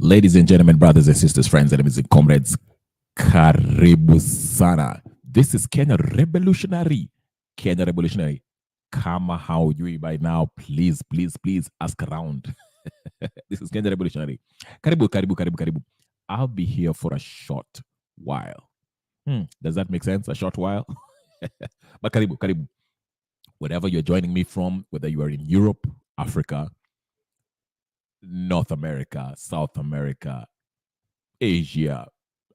Ladies and gentlemen, brothers and sisters, friends, enemies and comrades, karibu sana. This is Kenya Revolutionary. Kenya Revolutionary. Kama how you by now, please, please, please ask around. This is Kenya Revolutionary. Karibu, karibu, karibu, karibu. I'll be here for a short while. Does that make sense? A short while? But karibu, karibu. Wherever you're joining me from, whether you are in Europe, Africa, North America, South America, Asia,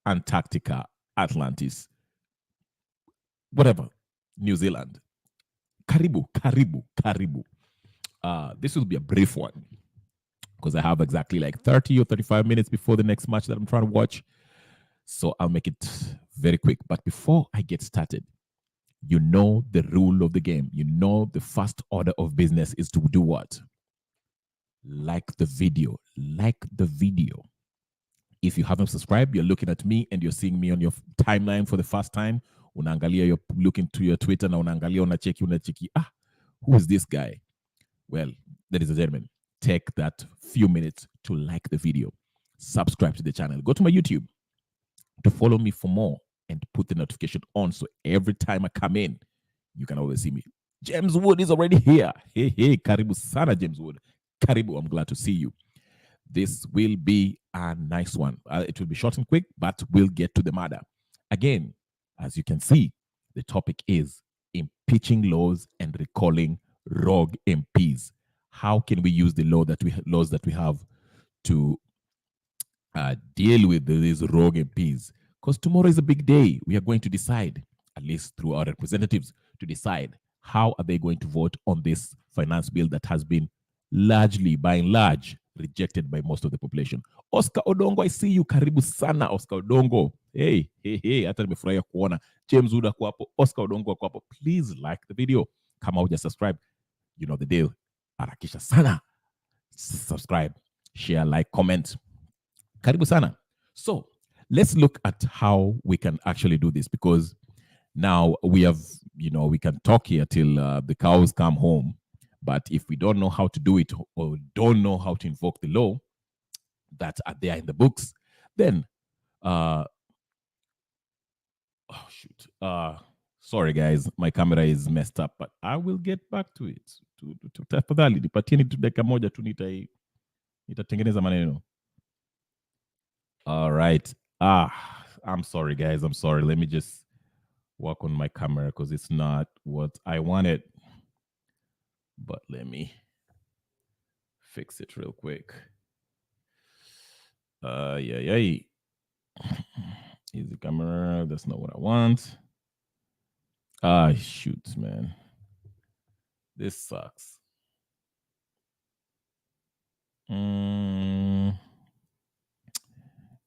Antarctica, Atlantis, whatever, New Zealand. Karibu, karibu, karibu. This will be a brief one because I have exactly like 30 or 35 minutes before the next match that I'm trying to watch. So I'll make it very quick. But before I get started, you know the rule of the game. You know the first order of business is to do what? Like the video. Like the video. If you haven't subscribed, you're looking at me and you're seeing me on your timeline for the first time. Unaangalia, you're looking to your Twitter na unaangalia, unacheki. Who is this guy? Well, ladies and gentlemen, take that few minutes to like the video. Subscribe to the channel. Go to my YouTube to follow me for more and put the notification on so every time I come in, you can always see me. James Wood is already here. Hey, karibu sana, James Wood. Karibu, I'm glad to see you. This will be a nice one. It will be short and quick, but we'll get to the matter. Again, as you can see, the topic is impeaching laws and recalling rogue MPs. How can we use the laws that we have to deal with these rogue MPs? Because tomorrow is a big day. We are going to decide, at least through our representatives, to decide how are they going to vote on this finance bill that has been largely, by and large, rejected by most of the population. Oscar Odongo, I see you. Karibu sana, Oscar Odongo. Hey. Hata nimefurahia kuona James Wood ako hapo, Oscar Odongo ako hapo. Please like the video. Kama huja subscribe, you know the deal. Harakisha sana. Subscribe, share, like, comment. Karibu sana. So, let's look at how we can actually do this, because now we have, we can talk here till the cows come home. But if we don't know how to do it or don't know how to invoke the law that are there in the books, then, sorry guys, my camera is messed up, but I will get back to it. Tafadhali nipatieni tu dakika moja tu nitatengeneza maneno. All right. I'm sorry guys, I'm sorry. Let me just work on my camera because it's not what I wanted. But let me fix it real quick. Easy camera. That's not what I want. Shoot, man. This sucks.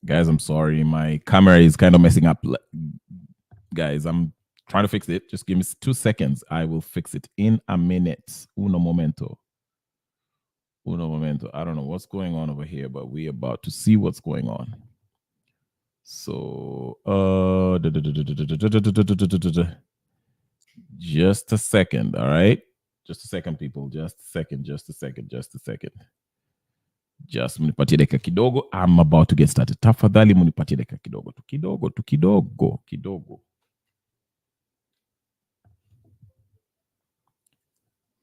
Guys, I'm sorry. My camera is kind of messing up. Guys, I'm trying to fix it. Just give me 2 seconds. I will fix it in a minute. Uno momento. I don't know what's going on over here, but we're about to see what's going on. So, just a second, all right? Just a second, people. Just a second. Just munipatie dakika kidogo. I'm about to get started. Tafadhali munipatie dakika kidogo. Kidogo.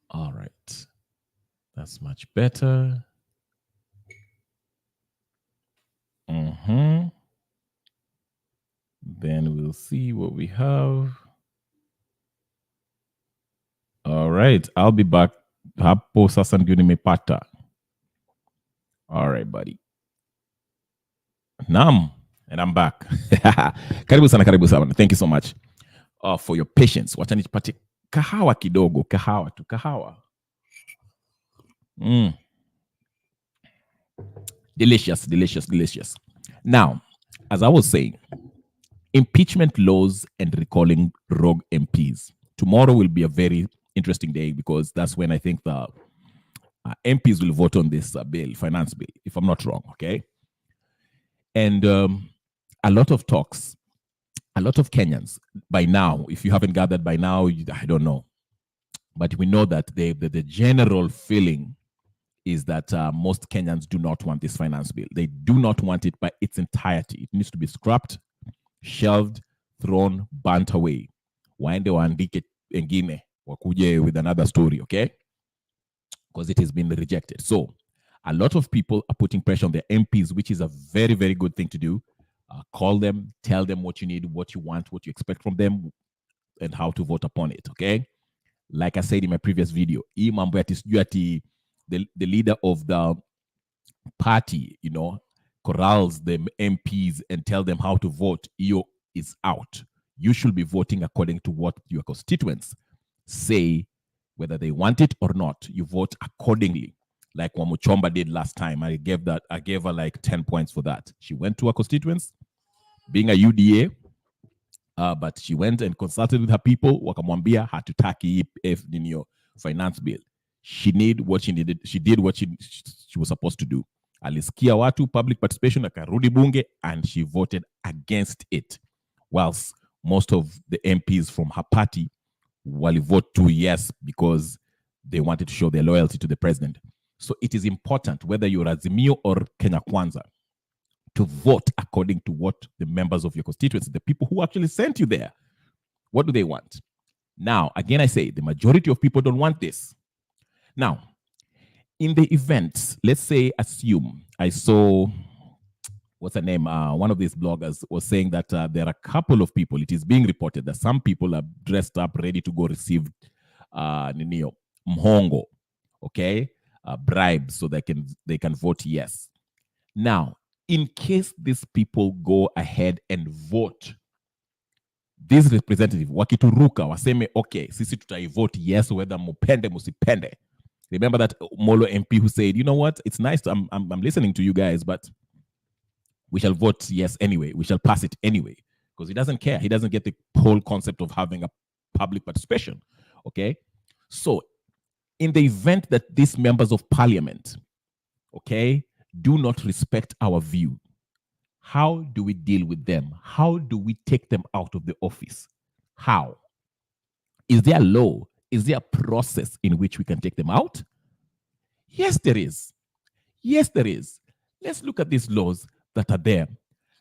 All right. That's much better. Then we'll see what we have. All right. I'll be back. Hapo sasa ndio nimepata. All right, buddy. Naam. And I'm back. Karibu sana. Thank you so much for your patience. Wacha nipatie kahawa kidogo. Kahawa. Delicious. Now, as I was saying, impeachment laws and recalling rogue MPs. Tomorrow will be a very interesting day because that's when I think the MPs will vote on this bill, finance bill, if I'm not wrong, okay? And a lot of talks, a lot of Kenyans, by now, if you haven't gathered by now, I don't know. But we know that the general feeling is that most Kenyans do not want this finance bill. They do not want it by its entirety. It needs to be scrapped, shelved, thrown, burnt away. Waende waandike engine, wakuje with another story, okay? Because it has been rejected. So a lot of people are putting pressure on their MPs, which is a very, very good thing to do. Call them, tell them what you need, what you want, what you expect from them, and how to vote upon it, okay? Like I said in my previous video, the leader of the party, corrals the MPs and tell them how to vote. EO is out. You should be voting according to what your constituents say, whether they want it or not. You vote accordingly, like Wamuchomba did last time. I gave her like 10 points for that. She went to her constituents, being a UDA, but she went and consulted with her people. Wakamwambia hatutaki finance bill. She did what she needed. She did what she was supposed to do. Alisikia watu, public participation, akarudi bunge, and she voted against it. Whilst most of the MPs from her party will vote to yes because they wanted to show their loyalty to the president. So it is important, whether you're Azimio or Kenya Kwanza, to vote according to what the members of your constituency, the people who actually sent you there, what do they want? Now, again, I say the majority of people don't want this. Now, in the event, let's say, assume I saw, what's her name? One of these bloggers was saying that there are a couple of people, it is being reported that some people are dressed up, ready to go receive mhongo, okay? Bribes so they can vote yes. Now, in case these people go ahead and vote, this representative wakituruka waseme okay, sisi tutaivote yes whether mupende musipende. Remember that Molo MP who said, you know what, it's nice, I'm listening to you guys, but we shall vote yes anyway. We shall pass it anyway. Because he doesn't care. He doesn't get the whole concept of having a public participation. Okay? So, in the event that these members of parliament, okay, do not respect our view, how do we deal with them? How do we take them out of the office? How? Is there a law? Is there a process in which we can take them out? Yes, there is. Yes, there is. Let's look at these laws that are there.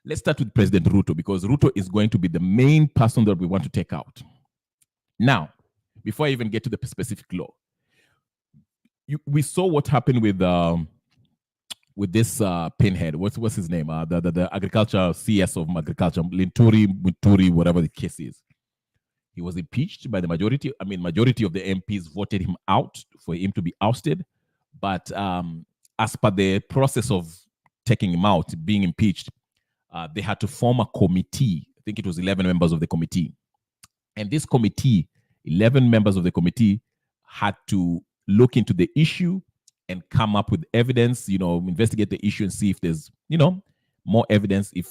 Let's start with President Ruto, because Ruto is going to be the main person that we want to take out. Now, before I even get to the specific law, we saw what happened with this pinhead. What's his name? The agriculture CS of agriculture, Muturi, whatever the case is. He was impeached by the majority. I mean, majority of the MPs voted him out for him to be ousted. But as per the process of taking him out, being impeached, they had to form a committee. I think it was 11 members of the committee. And this committee, 11 members of the committee, had to look into the issue and come up with evidence, investigate the issue and see if there's, more evidence if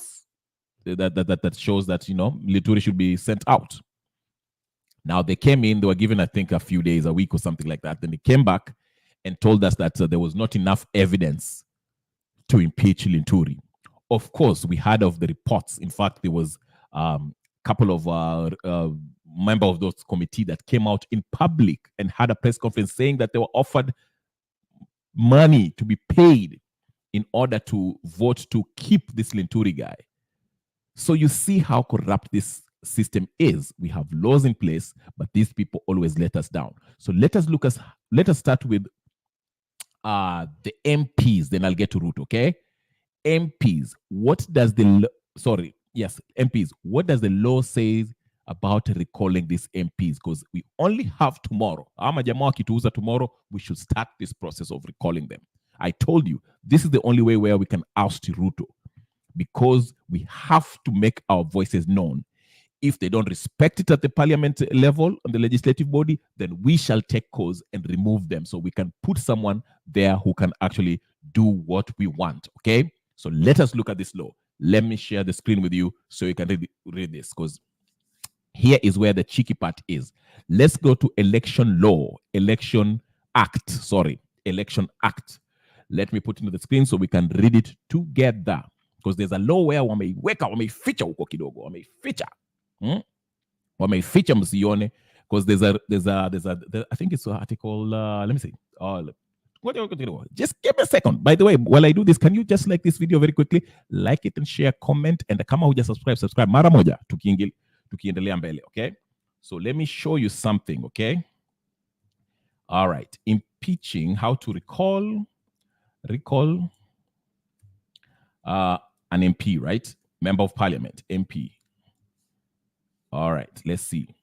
that shows that, Lituri should be sent out. Now, they came in, they were given, I think, a few days, a week or something like that. Then they came back and told us that there was not enough evidence to impeach Linturi. Of course, we heard of the reports. In fact, there was a couple of members of those committee that came out in public and had a press conference saying that they were offered money to be paid in order to vote to keep this Linturi guy. So you see how corrupt this system is. We have laws in place, but these people always let us down. So let us start with the MPs, then I'll get to Ruto, okay? MPs, MPs, what does the law say about recalling these MPs? Because we only have tomorrow. Ama jamaa wakituuza tomorrow, we should start this process of recalling them. I told you, this is the only way where we can oust Ruto, because we have to make our voices known. If they don't respect it at the parliament level, on the legislative body, then we shall take cause and remove them so we can put someone there who can actually do what we want, okay? So let us look at this law. Let me share the screen with you so you can read this, because here is where the cheeky part is. Let's go to Election Act. Let me put it into the screen so we can read it together, because there's a law where wameificha huko kidogo, wameificha msione, because there's a I think it's article, let me see. Just give me a second. By the way, while I do this, can you just like this video very quickly? Like it and share, comment, and kama huja subscribe mara moja tukiendelea mbele, okay? So let me show you something, okay? All right. Impeaching, how to recall an MP, right? Member of Parliament, MP. All right, let's see.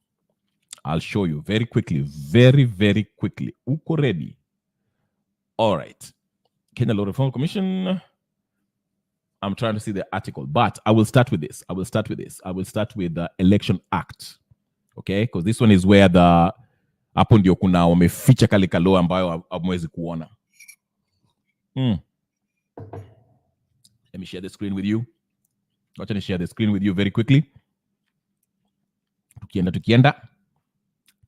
I'll show you very quickly, very, very quickly. Uko ready? All right. Kenya Law Reform Commission. I'm trying to see the article, but I will start with this. I will start with the Election Act. Okay? Because this one is where the hapo ndio kuna wameficha kale kalo ambayo hamwezi kuona. Let me share the screen with you. Let me share the screen with you very quickly.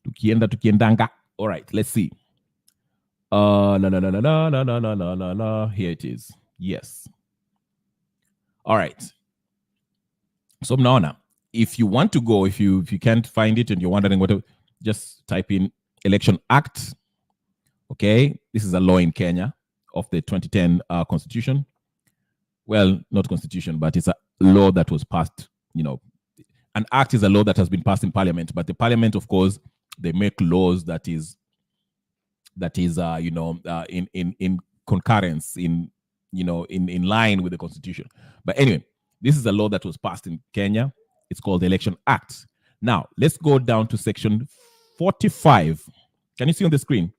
Tukiendanga. All right, let's see. Here it is. Yes. All right. So mnaona, if you want to go, if you can't find it and you're wondering what, just type in Election Act. Okay, this is a law in Kenya of the 2010 Constitution. Well, not Constitution, but it's a law that was passed. You know, an act is a law that has been passed in Parliament, but the Parliament, of course, they make laws that is in concurrence, in line with the Constitution. But anyway, this is a law that was passed in Kenya. It's called the Election Act. Now, let's go down to section 45. Can you see on the screen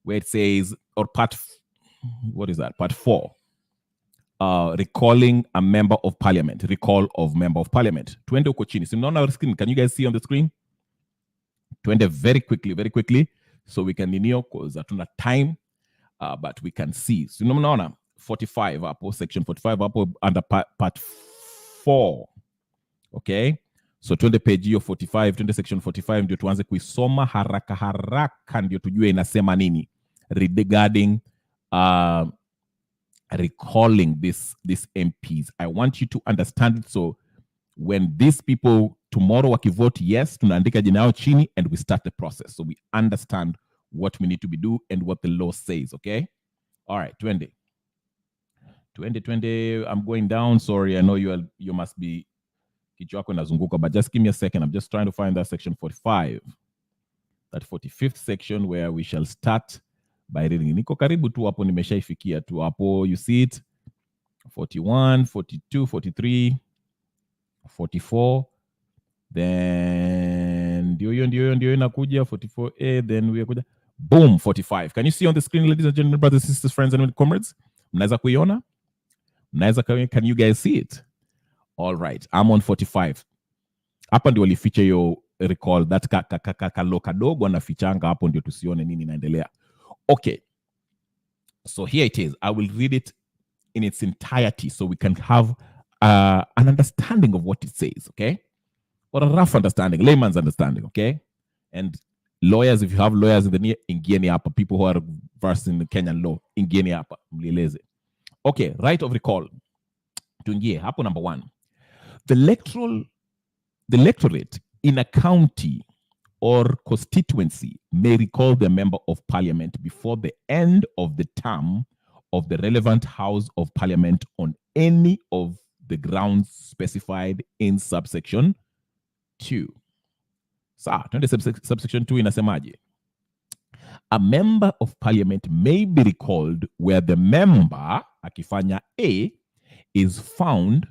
where it says, or part 4, recalling a member of Parliament, recall of member of Parliament. Twende uko chini. So on our screen, can you guys see on the screen? Twende very quickly, so we can because hatuna time, but we can see. So mnaona 45 hapo, section 45 hapo under part 4. Okay? So twende page hiyo 45, twende section 45 ndio tuanze kuisoma haraka ndio tujue inasema nini regarding recalling these MPs. I want you to understand it, so when these people tomorrow wakivote yes, tunaandika jina yao chini and we start the process, so we understand what we need to be do and what the law says. Okay? All right, twende. I'm going down. Sorry, I know you must be kichwa yako inazunguka, but just give me a second. I'm just trying to find that section 45, that 45th section where we shall start by reading. Niko karibu tu hapo, nimeshaifikia tu hapo. You see it? 41, 42, 43, 44. Then ndio inakuja 44A, then we kuja boom 45. Can you see on the screen, ladies and gentlemen, brothers, sisters, friends, and comrades? Mnaweza kuiona? Can you guys see it? All right, I'm on 45. Hapa ndio walificha hiyo recall, that kalo kadogo anafichanga hapo ndio tusione nini inaendelea. Okay, so here it is. I will read it in its entirety so we can have an understanding of what it says, okay? Or a rough understanding, layman's understanding, okay? And lawyers, if you have lawyers ingieni hapa, people who are versed in the Kenyan law, ingieni hapa, mlieleze. Okay, right of recall. Tuingie hapo, number 1. The electorate in a county or constituency may recall the member of Parliament before the end of the term of the relevant House of Parliament on any of the grounds specified in subsection 2. Sa, twende subsection 2 inasemaje? A member of Parliament may be recalled where the member, akifanya A, is found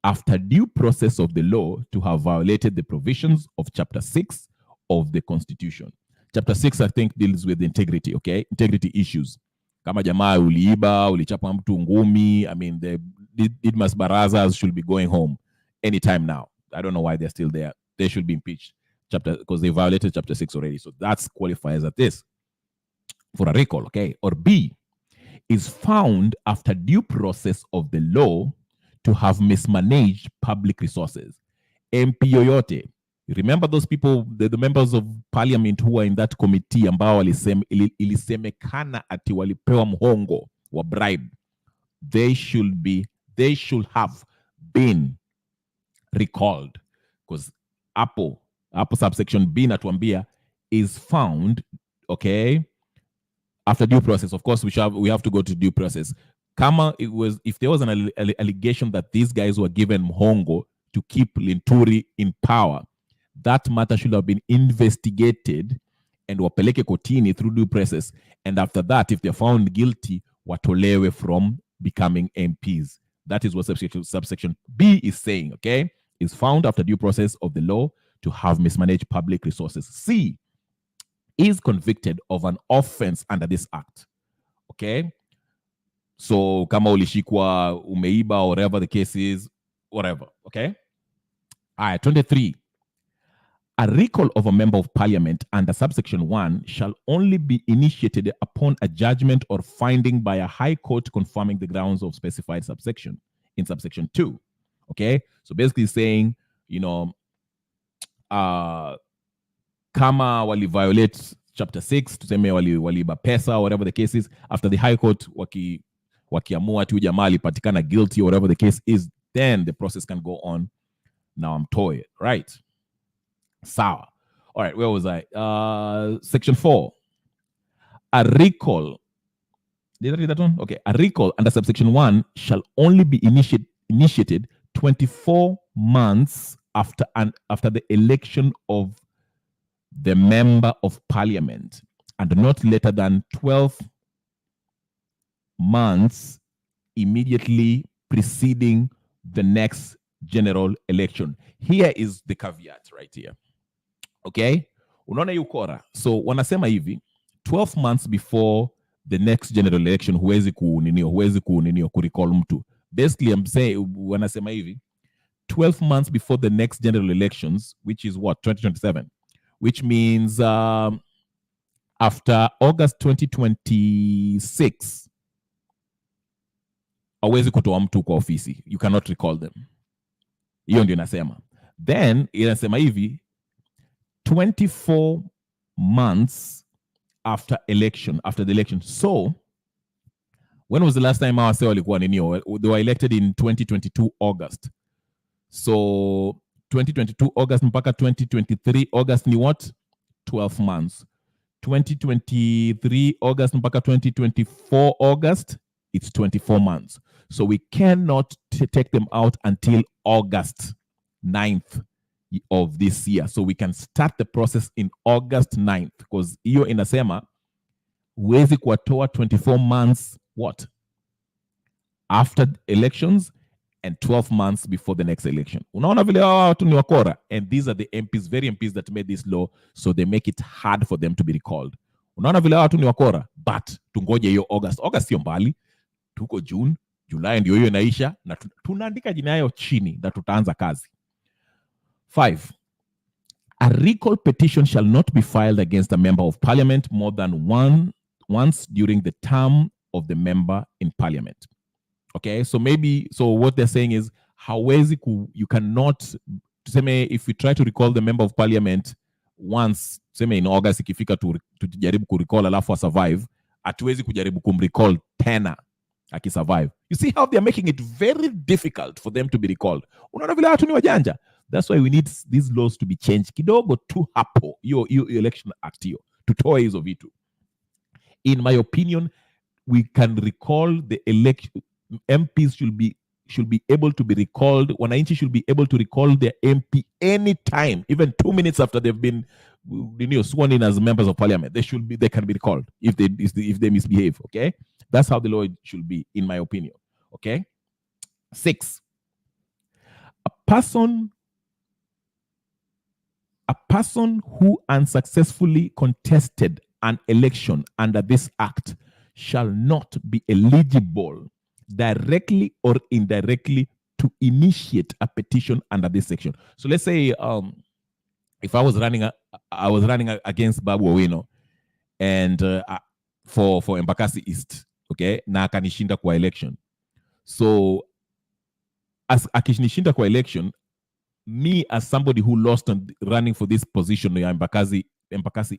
after due process of the law to have violated the provisions of Chapter 6 of the Constitution. Chapter 6, I think, deals with integrity, okay? Integrity issues. Kama jamaa uliiba, ulichapa mtu ngumi, I mean, the Didmas Barazas should be going home anytime now. I don't know why they're still there. They should be impeached because they violated Chapter 6 already. So that qualifies as this for a recall, okay? Or B, is found after due process of the law to have mismanaged public resources. MP yoyote. Remember those people, the members of Parliament who are in that committee ambao ilisemekana ati walipewa mhongo wa bribe. They should have been recalled, because hapo subsection B natuambia is found, okay, After due process, of course, we have to go to due process. If there was an allegation that these guys were given hongo to keep Linturi in power, that matter should have been investigated and wapeleke kotini through due process. And after that, if they're found guilty, watolewe from becoming MPs. That is what subsection B is saying, okay? Is found after due process of the law to have mismanaged public resources. C is convicted of an offense under this act, okay? So kama ulishikwa umeiba or whatever the case is, whatever, okay? All right, 23. A recall of a member of parliament under subsection 1 shall only be initiated upon a judgment or finding by a high court confirming the grounds of specified subsection in subsection 2. Okay, so basically saying, kama wali violate chapter 6, tuseme waliiba pesa, whatever the case is, after the high court wakiamua tu jamaa alipatikana guilty or whatever the case is, then the process can go on. Now I'm toyed, right? Sour. All right, where was I? Section 4. A recall. Did I read that one? Okay. A recall under subsection 1 shall only be initiated 24 months after the election of the member of parliament, and not later than 12 months immediately preceding the next general election. Here is the caveat right here. Okay, unaona hiyo kora. So wanasema hivi, 12 months before the next general election huwezi kurecall mtu. Basically I'm saying, wanasema hivi, 12 months before the next general elections, which is what, 2027, which means after August 2026 hauwezi kutoa mtu kwa ofisi, you cannot recall them. Hiyo ndio inasema. Then inasema hivi, 24 months after the election. So when was the last time our walikuwa ninio? They were elected in 2022 August. So 2022 August mpaka 2023 August ni what? 12 months. 2023 August mpaka 2024 August, it's 24 months. So we cannot take them out until August 9th of this year. So we can start the process in August 9th, because hiyo inasema huwezi kuwatoa 24 months what? After elections and 12 months before the next election. Unaona vile watu ni wakora, and these are the MPs, very MPs that made this law, so they make it hard for them to be recalled. Unaona vile watu ni wakora, but tungoje hiyo August. August sio mbali, tuko June, July ndio hiyo inaisha, na tunaandika jina yao chini na tutaanza kazi. 5. A recall petition shall not be filed against a member of parliament more than once during the term of the member in parliament. Okay, so what they're saying is, you cannot, tuseme, if we try to recall the member of parliament once, tuseme in August, ikifika tujaribu kurecall alafu survive, hatuwezi kujaribu kumrecall tena akisurvive. You see how they're making it very difficult for them to be recalled. Unaona vile watu ni wajanja. That's why we need these laws to be changed kidogo tu hapo, your election act hiyo, tutoe hizo vitu. In my opinion, we can recall the election. MPs should be able to be recalled. Wananchi should be able to recall their MP anytime, even 2 minutes after they've been sworn in as members of parliament. They can be recalled if they misbehave. Okay, that's how the law should be, in my opinion. Okay. 6. A person who unsuccessfully contested an election under this act shall not be eligible directly or indirectly to initiate a petition under this section. So let's say if I was running against Babu Owino and for Embakasi East, okay, na akanishinda kwa election. So as akinishinda kwa election, me as somebody who lost on running for this position in Embakasi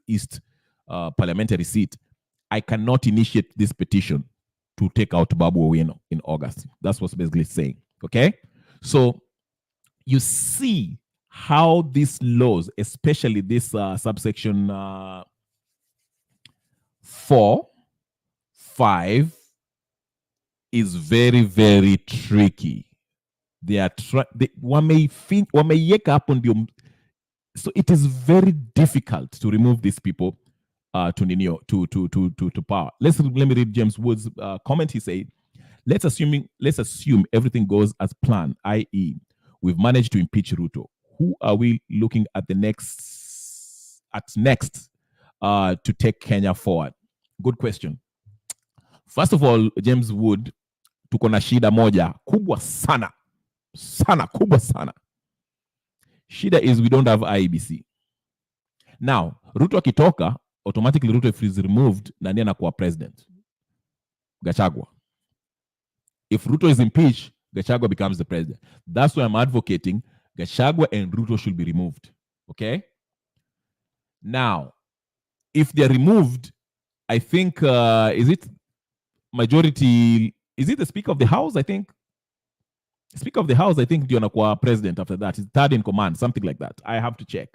East parliamentary seat, I cannot initiate this petition to take out Babu Owino in August. That's what's basically saying. Okay? So you see how these laws, especially this subsection 4, 5 is very, very tricky. They are so it is very difficult to remove these people to power. Let me read James Wood's comment. He said, let's assume everything goes as planned, i.e., we've managed to impeach Ruto. Who are we looking at next to take Kenya forward? Good question. First of all, James Wood, tuko na shida moja kubwa sana kubwa sana. Shida is we don't have IEBC. Now, Ruto akitoka, automatically Ruto, if he's removed, nani anakuwa president? Gachagua. If Ruto is impeached, Gachagua becomes the president. That's why I'm advocating Gachagua and Ruto should be removed. Okay? Now, if they're removed, I think, is it majority? Is it the Speaker of the House? I think. Speaker of the House, I think, ndio anakuwa president after that. It's third in command, something like that. I have to check.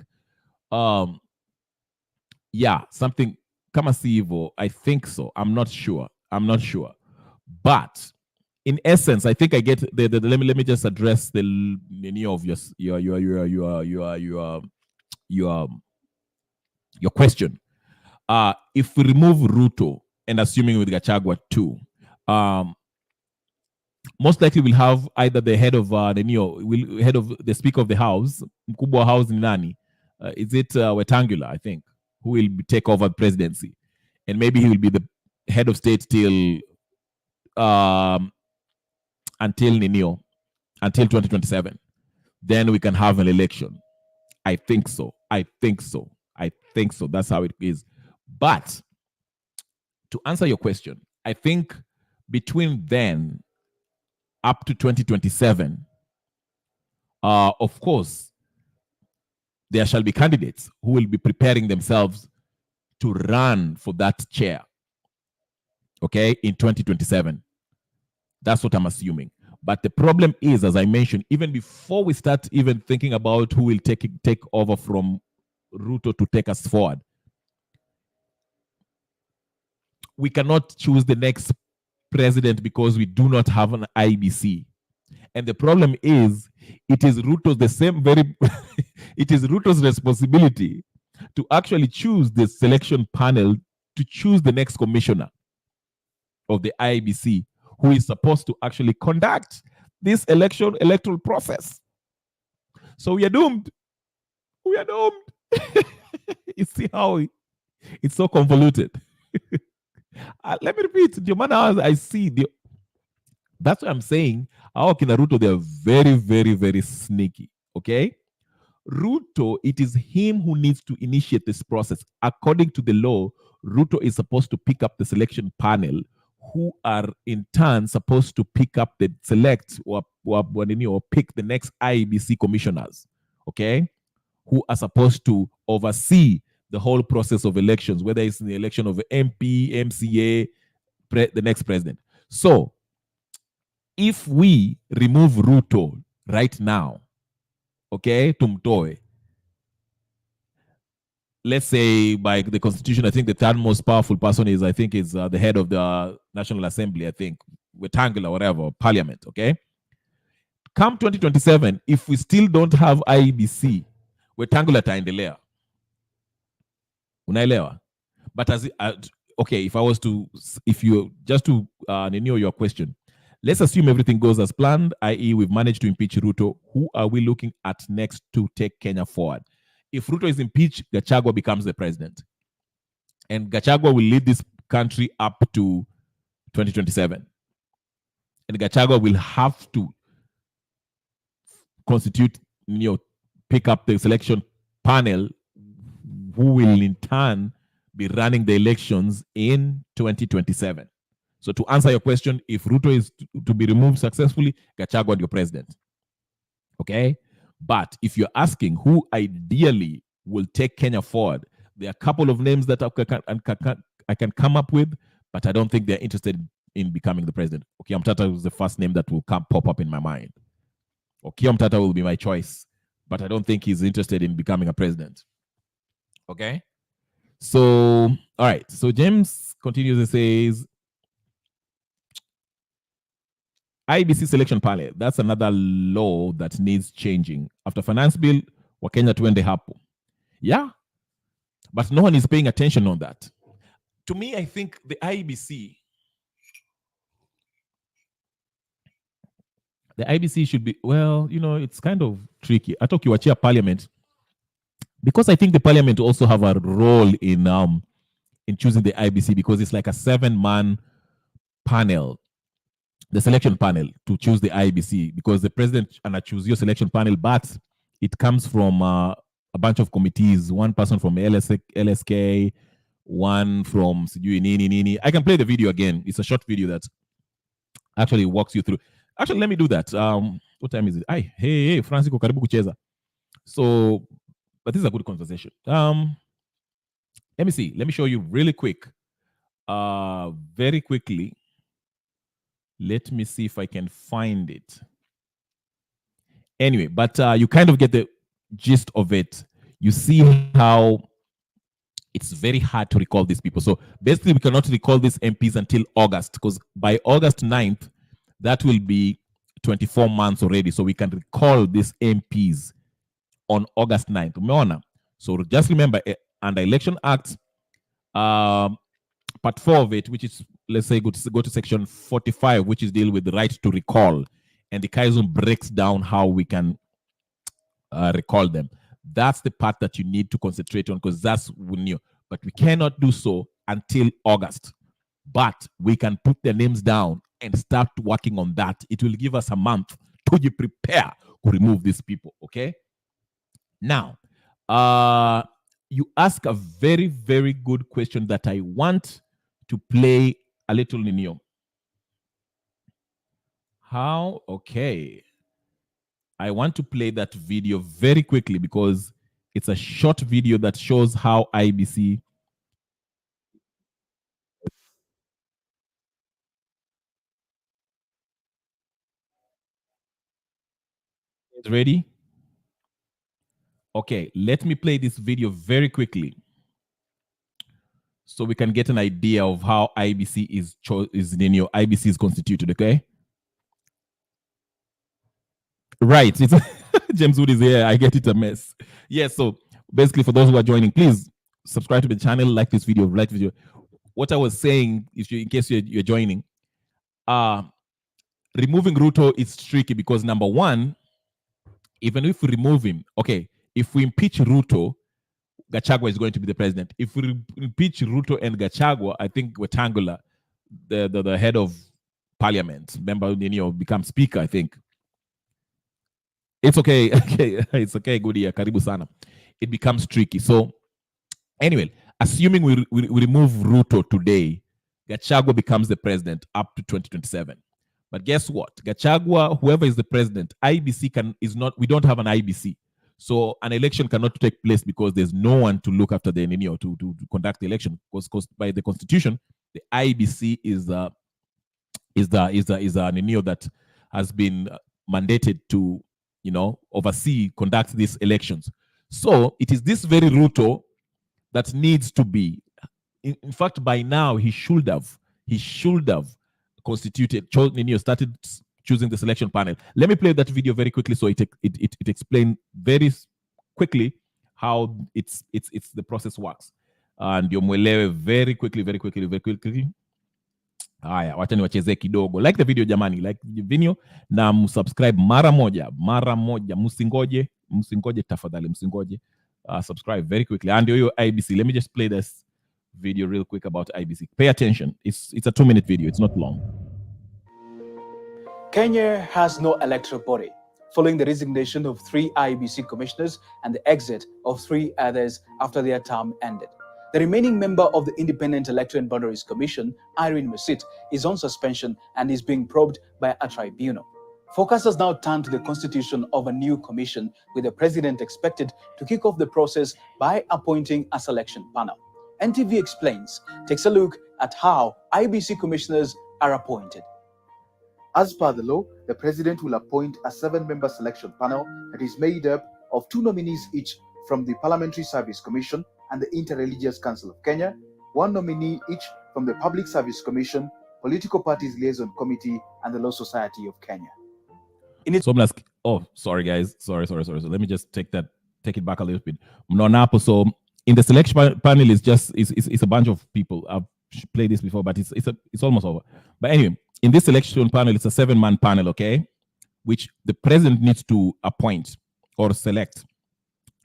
Yeah, something kama si hivyo. I think so. I'm not sure. But in essence, I think I get let me just address any of your question. If we remove Ruto and assuming with Gachagua too, most likely we'll have either the head of the Speaker of the House, mkubwa House ni nani? Is it Wetangula, I think, who will take over the presidency, and maybe he will be the head of state till until 2027. Then we can have an election. I think so. That's how it is. But to answer your question, I think between then up to 2027, of course, there shall be candidates who will be preparing themselves to run for that chair, okay, in 2027. That's what I'm assuming. But the problem is, as I mentioned, even before we start even thinking about who will take over from Ruto to take us forward, we cannot choose the next president because we do not have an IBC. And the problem is, it is Ruto's it is Ruto's responsibility to actually choose the selection panel to choose the next commissioner of the IBC, who is supposed to actually conduct this electoral process. So we are doomed. You see how it's so convoluted. Let me repeat. I see that's what I'm saying. Our Ruto, they are very, very, very sneaky. Okay? Ruto, it is him who needs to initiate this process. According to the law, Ruto is supposed to pick up the selection panel, who are in turn supposed to pick up the or pick the next IEBC commissioners, okay, who are supposed to oversee the whole process of elections, whether it's the election of MP, MCA, the next president. So, if we remove Ruto right now, okay, tumtoe, let's say by the constitution, I think the third most powerful person is the head of the National Assembly, I think, Wetangula, whatever, parliament, okay? Come 2027, if we still don't have IEBC, Wetangula taendelea. Unaelewa? But okay, if you just to renew your question, let's assume everything goes as planned, i.e. we've managed to impeach Ruto. Who are we looking at next to take Kenya forward? If Ruto is impeached, Gachagua becomes the president. And Gachagua will lead this country up to 2027. And Gachagua will have to pick up the selection panel, who will in turn be running the elections in 2027. So to answer your question, if Ruto is to be removed successfully, Gachagua your president. Okay? But if you're asking who ideally will take Kenya forward, there are a couple of names that I can come up with, but I don't think they're interested in becoming the president. Okiya Mtata was the first name that will pop up in my mind. Okiya Mtata will be my choice, but I don't think he's interested in becoming a president. Okay? So, all right. So James continues and says, IBC selection panel, that's another law that needs changing. After finance bill, Wakenya tuende hapo. Yeah, but no one is paying attention on that. To me, I think the IBC should be, well, it's kind of tricky. I talk you watch parliament, because I think the parliament also have a role in choosing the IBC, because it's like a 7-man panel, the selection panel, to choose the IBC, because the president and choose your selection panel, but it comes from a bunch of committees, one person from LSK, one from Nini. I can play the video again. It's a short video that actually walks you through. Actually, let me do that. What time is it? Hey, Francisco, karibu kucheza. So, but this is a good conversation. Let me see. Let me show you really quick. Very quickly. Let me see if I can find it. Anyway, but you kind of get the gist of it. You see how it's very hard to recall these people. So basically, we cannot recall these MPs until August, because by August 9th, that will be 24 months already. So we can recall these MPs on August 9th. Umeona? So just remember, under Election Act, part 4 of it, which is, let's say, go to section 45, which is deal with the right to recall. And the Kaizun breaks down how we can recall them. That's the part that you need to concentrate on, because that's new. But we cannot do so until August. But we can put their names down and start working on that. It will give us a month to prepare to remove these people, okay? Now, you ask a very, very good question that I want to play a little Nino. How? Okay. I want to play that video very quickly, because it's a short video that shows how IBC is ready. Okay, let me play this video very quickly so we can get an idea of how IBC IBC is constituted, okay? Right. It's James Wood is here. I get it a mess. Yes, so basically, for those who are joining, please subscribe to the channel, like this video, like video. What I was saying, in case you're joining, removing Ruto is tricky, because number one, even if we remove him, okay, if we impeach Ruto, Gachagua is going to be the president. If we impeach Ruto and Gachagua, I think Wetangula, the head of parliament, member, become speaker, I think. It's okay. Okay, it's okay. Good year. Karibu sana. It becomes tricky. So, anyway, assuming we remove Ruto today, Gachagua becomes the president up to 2027. But guess what? Gachagua, whoever is the president, IBC is not. We don't have an IBC, so an election cannot take place, because there's no one to look after the to conduct the election. Because by the constitution, the IBC is the that has been mandated to oversee, conduct these elections. So it is this very Ruto that needs to be. In fact, by now he should have constituted, started choosing the selection panel. Let me play that video very quickly, so it explains very quickly how it's the process works, and mwelewe very quickly. Haya, wacha niwachezee kidogo. Like the video jamani, like the video na msubscribe mara moja, msingoje tafadhali, msingoje. Subscribe very quickly. And your IBC, let me just play this video real quick about IBC. Pay attention. It's a 2-minute video. It's not long. Kenya has no electoral body, following the resignation of 3 IBC commissioners and the exit of 3 others after their term ended. The remaining member of the Independent Electoral and Boundaries Commission, Irene Musit, is on suspension and is being probed by a tribunal. Focus has now turned to the constitution of a new commission, with the president expected to kick off the process by appointing a selection panel. NTV Explains takes a look at how IBC commissioners are appointed. As per the law, the president will appoint a 7-member selection panel that is made up of 2 nominees each from the Parliamentary Service Commission and the Interreligious Council of Kenya, 1 nominee each from the Public Service Commission, Political Parties Liaison Committee, and the Law Society of Kenya. So I'm like, oh, sorry guys, sorry. So let me just take it back a little bit. Mnonapo. So in the selection panel is just it's a bunch of people. I've played this before, but it's almost over. But anyway, in this selection panel, it's a 7-man panel, okay, which the president needs to appoint or select,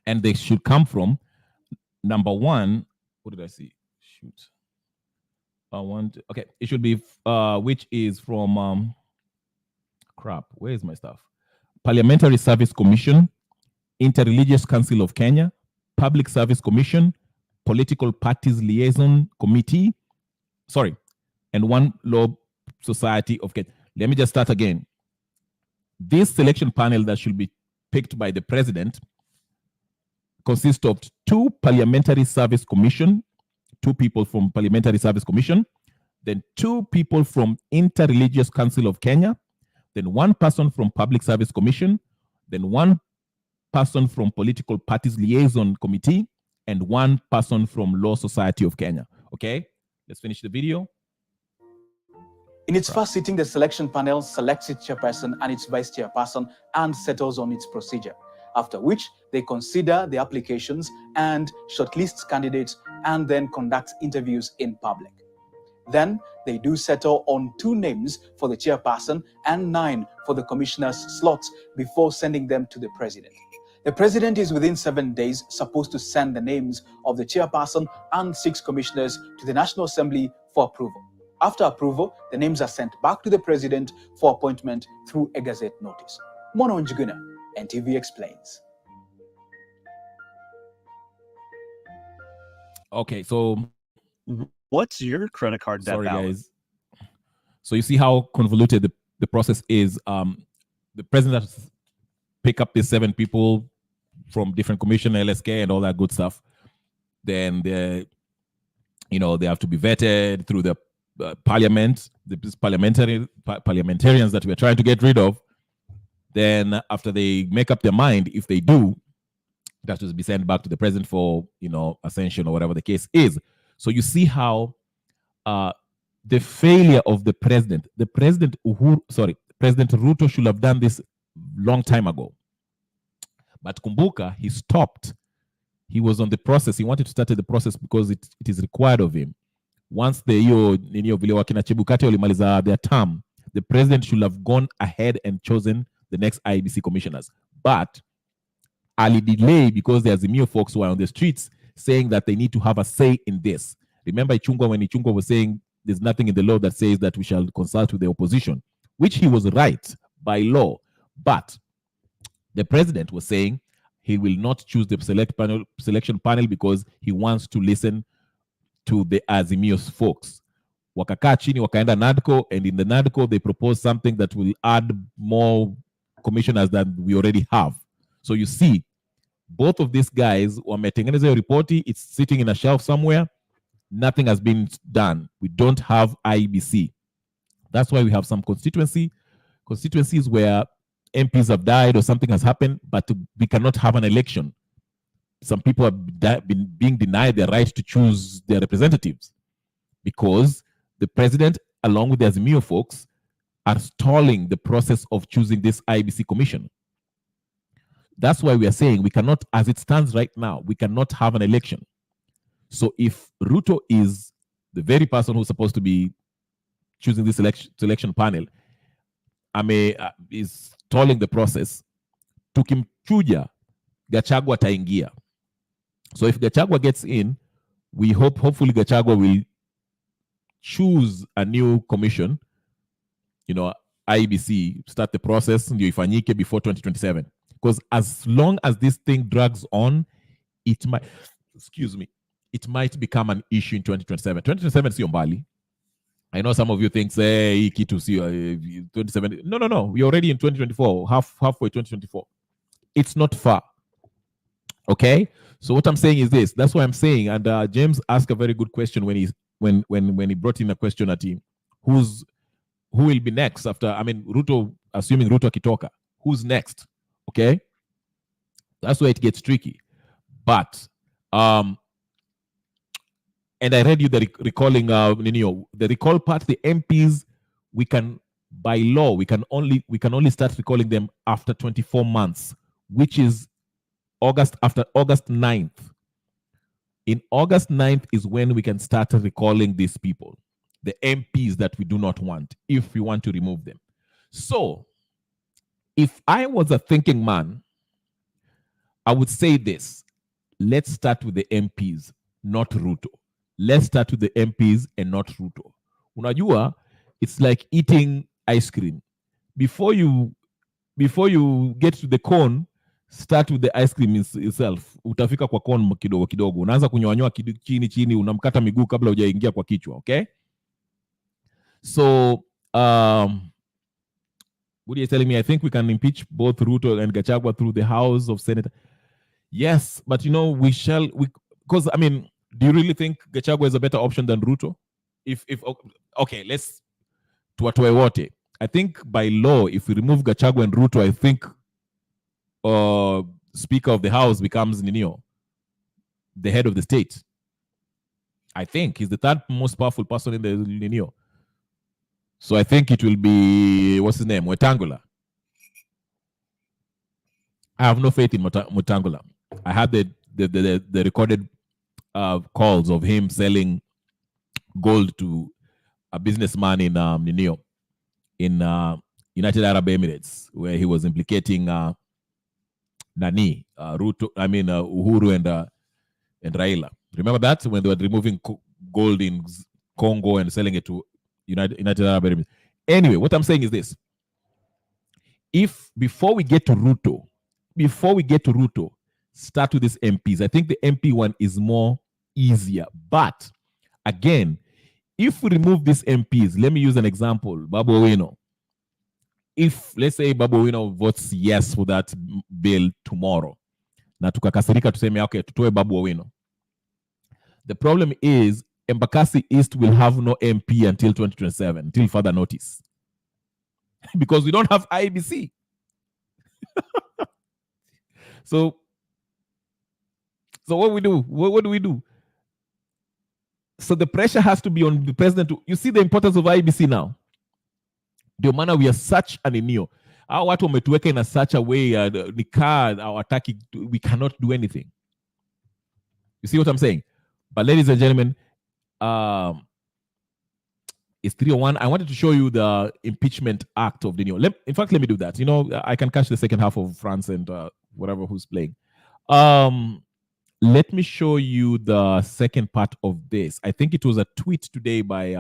and they should come from number one. What did I see? Shoot. Okay, it should be which is from crap. Where is my stuff? Parliamentary Service Commission, Interreligious Council of Kenya, Public Service Commission, Political Parties Liaison Committee, and one Law Society of Kenya. Let me just start again. This selection panel that should be picked by the president consists of 2 Parliamentary Service Commission, 2 people from Parliamentary Service Commission, then 2 people from Interreligious Council of Kenya, then 1 person from Public Service Commission, then 1 person from Political Parties Liaison Committee, and 1 person from Law Society of Kenya. Okay, let's finish the video. In its first sitting, the selection panel selects its chairperson and its vice chairperson and settles on its procedure, after which they consider the applications and shortlists candidates and then conducts interviews in public. Then they do settle on 2 names for the chairperson and 9 for the commissioner's slots before sending them to the president. The president is within 7 days supposed to send the names of the chairperson and 6 commissioners to the National Assembly for approval. After approval, the names are sent back to the president for appointment through a gazette notice. Mono Njuguna, NTV explains. Okay, so what's your credit card debt balance? Guys. So you see how convoluted the process is. The president has to pick up these 7 people from different commission, LSK, and all that good stuff. Then they have to be vetted through the parliament, these parliamentarians that we're trying to get rid of. Then after they make up their mind, if they do, that will be sent back to the president for ascension or whatever the case is. So you see how the failure of the president, President Ruto should have done this long time ago. But kumbuka, he stopped. He was on the process. He wanted to start the process because it is required of him. Once vile wakina Chebukati walimaliza their term, the president should have gone ahead and chosen the next IEBC commissioners. But Ali delayed because the Azimio folks were on the streets saying that they need to have a say in this. Remember when Ichungwa was saying there's nothing in the law that says that we shall consult with the opposition, which he was right by law. But the president was saying he will not choose the selection panel because he wants to listen to the Azimio's folks. Wakakaa chini wakaenda NADCO, and in the NADCO they proposed something that will add more commissioners than we already have. So you see, both of these guys wametengeneza hiyo ripoti, it's sitting in a shelf somewhere. Nothing has been done. We don't have IEBC. That's why we have some constituencies where MPs have died or something has happened, but we cannot have an election. Some people have been being denied their right to choose their representatives because the president, along with the Azimio folks, are stalling the process of choosing this IEBC commission. That's why we are saying we cannot, as it stands right now, we cannot have an election. So if Ruto is the very person who's supposed to be choosing this selection panel, is stalling the process, tukimchuja, Gachagua taingia. So if Gachagua gets in, we hopefully Gachagua will choose a new commission, IEBC, start the process ndio ifanyike before 2027. Because as long as this thing drags on, it might become an issue in 2027. 2027 sio mbali. I know some of you think, say, 2027. No. We're already in 2024, halfway 2024. It's not far. Okay? So what I'm saying is this. That's what I'm saying. And James asked a very good question when he brought in a question at him. Who will be next after, Ruto, assuming Ruto akitoka. Who's next? Okay? That's where it gets tricky. But And I read you the recalling, the recall part, the MPs, we can, by law, we can only start recalling them after 24 months, which is after August 9th. In August 9th is when we can start recalling these people, the MPs that we do not want, if we want to remove them. So, if I was a thinking man, I would say this. Let's start with the MPs, not Ruto. Let's start with the MPs and not Ruto. Unajua, it's like eating ice cream. Before you get to the cone, start with the ice cream itself. Utafika kwa cone kidogo kidogo. Unaanza kunyoanyoa chini, unamkata miguu kabla hujaingia kwa kichwa, okay? So, what are you telling me? I think we can impeach both Ruto and Gachagua through the House of Senate. Yes, but because I mean, do you really think Gachagua is a better option than Ruto? Okay, let's tuwatoe wote. I think by law, if we remove Gachagua and Ruto, I think Speaker of the House becomes the head of the state. I think he's the third most powerful person in the So I think it will be, what's his name, Wetangula. I have no faith in Wetangula. I had the recorded calls of him selling gold to a businessman in United Arab Emirates, where he was implicating Uhuru and Raila. Remember that when they were removing gold in Congo and selling it to United Arab Emirates? Anyway, what I'm saying is this: before we get to Ruto, start with these MPs. I think the MP one is more easier. But again, if we remove these MPs, let me use an example. Babu Owino. If, let's say, Babu Owino votes yes for that bill tomorrow, na tukakasirika tuseme, okay, tutoe Babu Owino. The problem is, Embakasi East will have no MP until 2027, until further notice. Because we don't have IBC. So what we do? What do we do? So the pressure has to be on the president. You see the importance of IBC now. Ndio maana we are such an eneo. Our watu wametuweka in such a way, our attacking, we cannot do anything. You see what I'm saying? But ladies and gentlemen, it's 301. I wanted to show you the impeachment act of the new. In fact, let me do that. I can catch the second half of France and whatever who's playing. Let me show you the second part of this. I think it was a tweet today by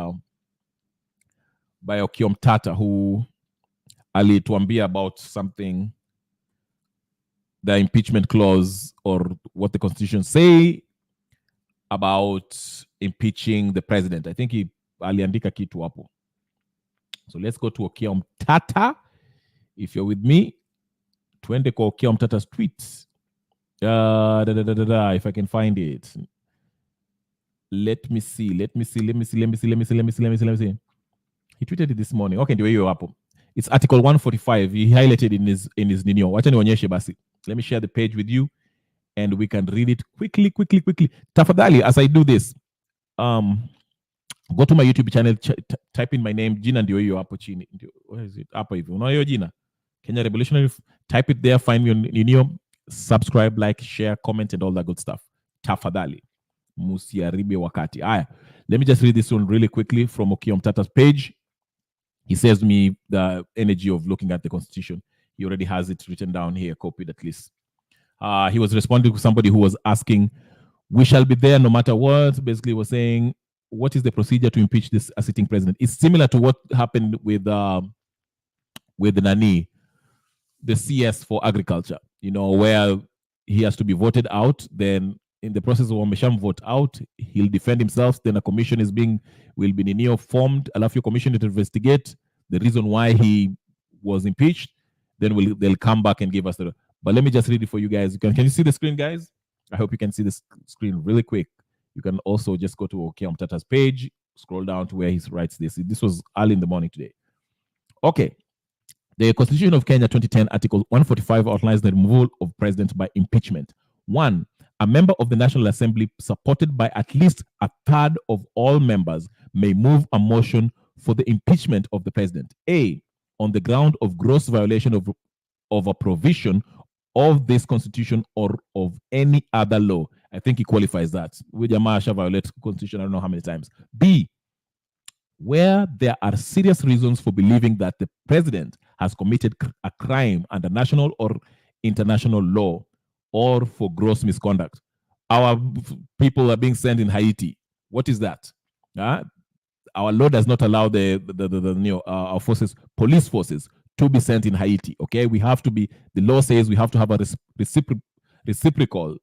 Okiom Tata, who alituambia about something, the impeachment clause, or what the Constitution say about impeaching the president. I think he aliandika kitu hapo. So let's go to Okiom Tata. If you're with me, twende kwa Okiom Tata's tweet. If I can find it. Let me see. He tweeted it this morning. Okay, ndio hiyo hapo. It's article 145. He highlighted in his ninio. Wacha nionyeshe basi. Let me share the page with you and we can read it quickly. Tafadhali, as I do this, go to my YouTube channel, type in my name, jina ndio hiyo hapo chini. Where is it? Hapo hivi. Unaona hiyo jina? Kenya Revolutionary. Type it there, find me on ninio. Subscribe, like, share, comment, and all that good stuff. Tafadhali. Musiaribe wakati. Aya. Let me just read this one really quickly from Okiom Tata's page. He says to me the energy of looking at the Constitution. He already has it written down here, copied at least. He was responding to somebody who was asking, we shall be there no matter what. Basically was saying, what is the procedure to impeach this sitting president? It's similar to what happened with Nani, the CS for agriculture, where he has to be voted out. Then in the process of Wamesham vote out, he'll defend himself. Then a commission will be formed. Alafu your commission to investigate the reason why he was impeached. Then they'll come back and give us the. But let me just read it for you guys. Can you see the screen, guys? I hope you can see the screen really quick. You can also just go to Okiom Tata's page, scroll down to where he writes this. This was early in the morning today. Okay. The Constitution of Kenya 2010, Article 145 outlines the removal of president by impeachment. 1. a member of the National Assembly supported by at least a third of all members may move a motion for the impeachment of the president. A, on the ground of gross violation of a provision of this constitution or of any other law. I think he qualifies that. Jamaa violate constitution, I don't know how many times. B, where there are serious reasons for believing that the president has committed a crime under national or international law or for gross misconduct. Our people are being sent in Haiti. What is that? Our law does not allow our forces, police forces, to be sent in Haiti. Okay, we have to be. The law says we have to have a reciprocal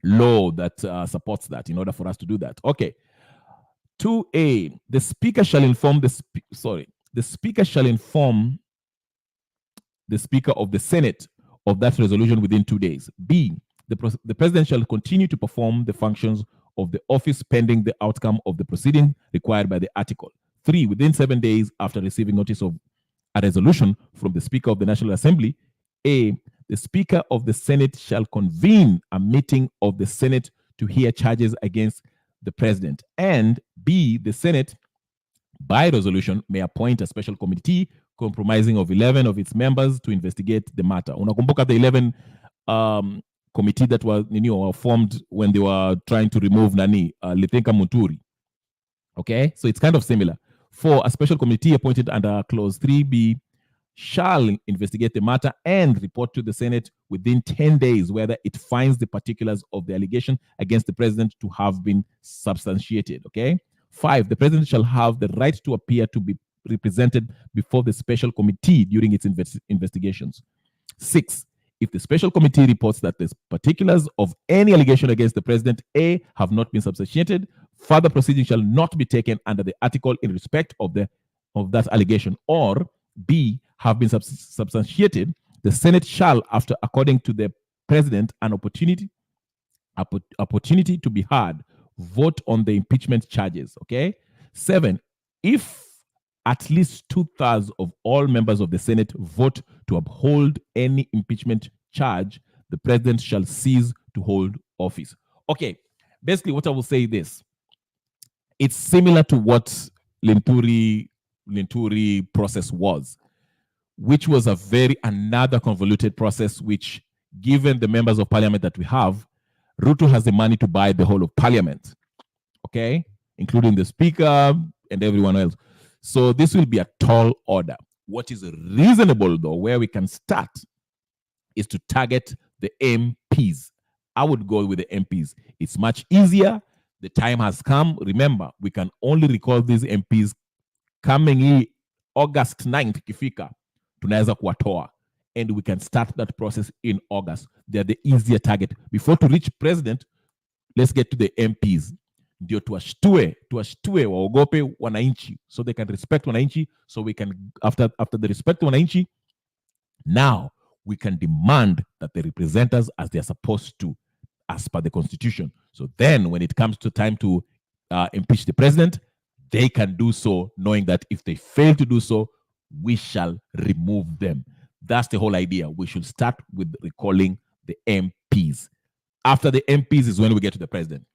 law that supports that in order for us to do that. Okay. 2A, the speaker shall inform the speaker shall inform the Speaker of the Senate of that resolution within 2 days. B, the president shall continue to perform the functions of the office pending the outcome of the proceeding required by the article. 3, within 7 days after receiving notice of a resolution from the Speaker of the National Assembly, A, the Speaker of the Senate shall convene a meeting of the Senate to hear charges against the president. And B, the Senate, by resolution, may appoint a special committee comprising of 11 of its members to investigate the matter. Unakumbuka the 11 committee that were formed when they were trying to remove Lithenka Muturi. Okay, so it's kind of similar. 4, a special committee appointed under Clause 3B shall investigate the matter and report to the Senate within 10 days whether it finds the particulars of the allegation against the president to have been substantiated. Okay. 5, the president shall have the right to appear to be represented before the special committee during its investigations. 6, if the special committee reports that the particulars of any allegation against the president, A, have not been substantiated, further proceedings shall not be taken under the article in respect of that allegation, or B, have been substantiated, the Senate shall, after according to the president an opportunity to be heard, vote on the impeachment charges. Okay. 7, if at least 2/3 of all members of the Senate vote to uphold any impeachment charge, the president shall cease to hold office. Okay. Basically, what I will say is this. It's similar to what Linturi process was, which was another convoluted process, which, given the members of parliament that we have, Ruto has the money to buy the whole of parliament, okay, including the speaker and everyone else. So this will be a tall order. What is reasonable, though, where we can start, is to target the MPs. I would go with the MPs. It's much easier. The time has come. Remember, we can only recall these MPs coming in August 9th, kifika, tunaweza kuwatoa. And we can start that process in August. They're the easier target. Before to reach president, let's get to the MPs. Ndio tuwashtue waogope wananchi, so they can respect wananchi, so we can, after the respect wananchi, now we can demand that they represent us as they're supposed to, as per the constitution. So then when it comes to time to impeach the president, they can do so, knowing that if they fail to do so, we shall remove them. That's the whole idea. We should start with recalling the MPs. After the MPs is when we get to the president.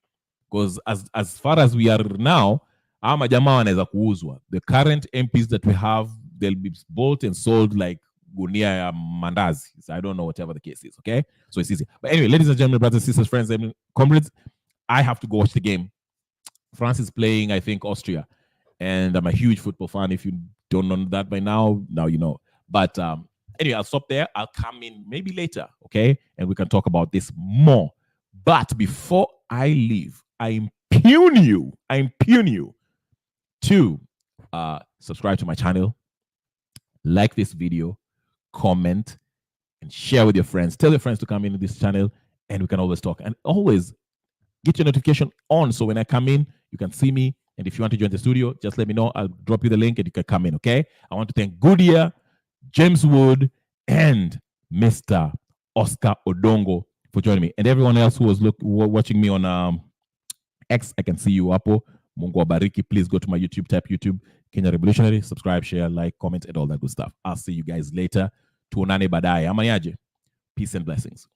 Because as far as we are now, the current MPs that we have, they'll be bought and sold like gunia mandazi. So I don't know, whatever the case is, okay? So it's easy. But anyway, ladies and gentlemen, brothers, sisters, friends, and comrades, I have to go watch the game. France is playing, I think, Austria. And I'm a huge football fan. If you don't know that by now you know. But anyway, I'll stop there. I'll come in maybe later, okay? And we can talk about this more. But before I leave, I impugn you to subscribe to my channel, like this video, comment, and share with your friends. Tell your friends to come into this channel, and we can always talk. And always get your notification on, so when I come in, you can see me. And if you want to join the studio, just let me know. I'll drop you the link and you can come in, okay? I want to thank Goodyear, James Wood, and Mr. Oscar Odongo for joining me. And everyone else who was watching me on X, I can see you, Apo. Mungu wabariki. Please go to my YouTube, type YouTube, Kenya Revolutionary, subscribe, share, like, comment, and all that good stuff. I'll see you guys later. Tuonane baadaye. Amaniaje. Peace and blessings.